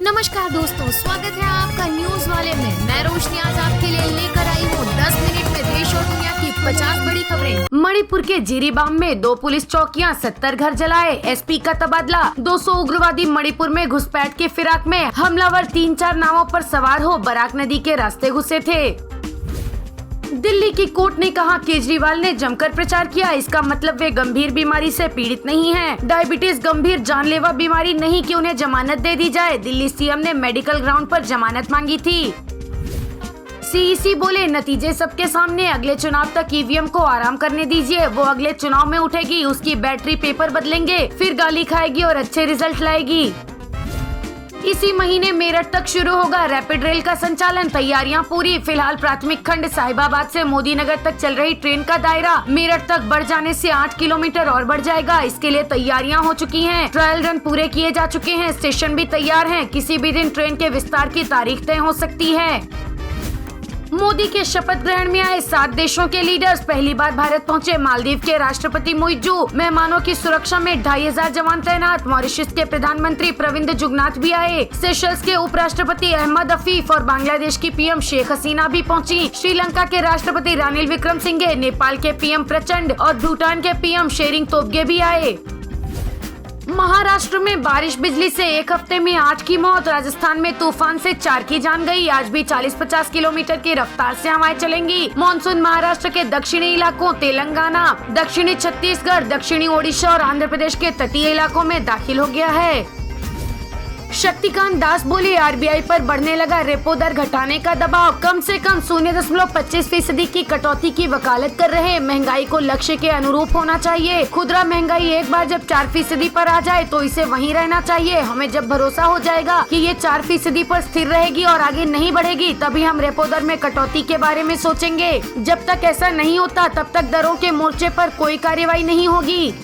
नमस्कार दोस्तों, स्वागत है आपका न्यूज वाले में। मैं रोशनी आज आपके लिए लेकर आई हूँ 10 मिनट में देश और दुनिया की 50 बड़ी खबरें। मणिपुर के जिरीबाम में 2 पुलिस चौकियां, 70 घर जलाए, एसपी का तबादला। 200 उग्रवादी मणिपुर में घुसपैठ के फिराक में, हमलावर 3-4 नावों पर सवार हो बराक नदी के रास्ते घुसे थे। दिल्ली की कोर्ट ने कहा केजरीवाल ने जमकर प्रचार किया, इसका मतलब वे गंभीर बीमारी से पीड़ित नहीं हैं। डायबिटीज गंभीर जानलेवा बीमारी नहीं कि उन्हें जमानत दे दी जाए। दिल्ली सीएम ने मेडिकल ग्राउंड पर जमानत मांगी थी। सीईसी बोले नतीजे सबके सामने, अगले चुनाव तक ईवीएम को आराम करने दीजिए। वो अगले चुनाव में उठेगी, उसकी बैटरी पेपर बदलेंगे, फिर गाली खाएगी और अच्छे रिजल्ट लाएगी। इसी महीने मेरठ तक शुरू होगा रैपिड रेल का संचालन, तैयारियां पूरी। फिलहाल प्राथमिक खंड साहिबाबाद से मोदी नगर तक चल रही ट्रेन का दायरा मेरठ तक बढ़ जाने से 8 किलोमीटर और बढ़ जाएगा। इसके लिए तैयारियां हो चुकी हैं, ट्रायल रन पूरे किए जा चुके हैं, स्टेशन भी तैयार हैं। किसी भी दिन ट्रेन के विस्तार की तारीख तय हो सकती है। मोदी के शपथ ग्रहण में आए 7 देशों के लीडर्स पहली बार भारत पहुंचे। मालदीव के राष्ट्रपति मुइज्जू, मेहमानों की सुरक्षा में 2500 जवान तैनात। मॉरिशस के प्रधानमंत्री प्रविंद जुगनाथ भी आए। सेशल्स के उपराष्ट्रपति अहमद अफीफ और बांग्लादेश की पीएम शेख हसीना भी पहुंची। श्रीलंका के राष्ट्रपति रानिल विक्रमसिंघे, नेपाल के पीएम प्रचंड और भूटान के पीएम शेरिंग तोब्गे भी आए। महाराष्ट्र में बारिश बिजली से एक हफ्ते में 8 की मौत। राजस्थान में तूफान से 4 की जान गई। आज भी 40-50 किलोमीटर की रफ्तार से हवाएं चलेंगी। मानसून महाराष्ट्र के दक्षिणी इलाकों, तेलंगाना, दक्षिणी छत्तीसगढ़, दक्षिणी ओडिशा और आंध्र प्रदेश के तटीय इलाकों में दाखिल हो गया है। शक्तिकांत दास बोले आरबीआई पर बढ़ने लगा रेपो दर घटाने का दबाव। कम से कम 0.25% की कटौती की वकालत कर रहे। महंगाई को लक्ष्य के अनुरूप होना चाहिए। खुदरा महंगाई एक बार जब 4% पर आ जाए तो इसे वहीं रहना चाहिए। हमें जब भरोसा हो जाएगा कि ये 4% पर स्थिर रहेगी और आगे नहीं बढ़ेगी, तभी हम रेपो दर में कटौती के बारे में सोचेंगे। जब तक ऐसा नहीं होता तब तक दरों के मोर्चे पर कोई कार्रवाई नहीं होगी।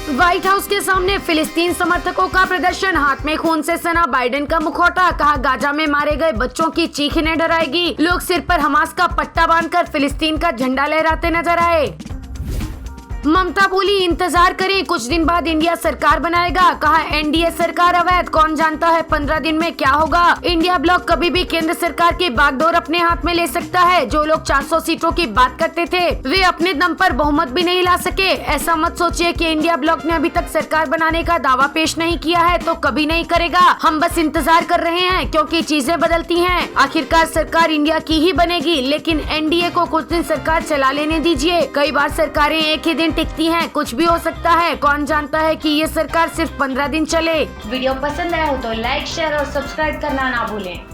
व्हाइट हाउस के सामने फिलिस्तीन समर्थकों का प्रदर्शन, हाथ में खून से सना बाइडेन का मुखौटा। कहा गाजा में मारे गए बच्चों की चीख इन्हें डराएगी। लोग सिर पर हमास का पट्टा बांधकर फिलिस्तीन का झंडा लहराते नजर आए। ममता बोली इंतजार करें, कुछ दिन बाद इंडिया सरकार बनाएगा। कहा एनडीए सरकार अवैध, कौन जानता है 15 दिन में क्या होगा। इंडिया ब्लॉक कभी भी केंद्र सरकार की बागडोर अपने हाथ में ले सकता है। जो लोग 400 सीटों की बात करते थे वे अपने दम पर बहुमत भी नहीं ला सके। ऐसा मत सोचिए कि इंडिया ब्लॉक ने अभी तक सरकार बनाने का दावा पेश नहीं किया है तो कभी नहीं करेगा। हम बस इंतजार कर रहे हैं क्योंकि चीजें बदलती हैं। आखिरकार सरकार इंडिया की ही बनेगी, लेकिन एनडीए को कुछ दिन सरकार चला लेने दीजिए। कई बार सरकारें एक ही दिन टिकती हैं, कुछ भी हो सकता है। कौन जानता है कि ये सरकार सिर्फ 15 दिन चले। वीडियो पसंद आया हो तो लाइक, शेयर और सब्सक्राइब करना ना भूलें।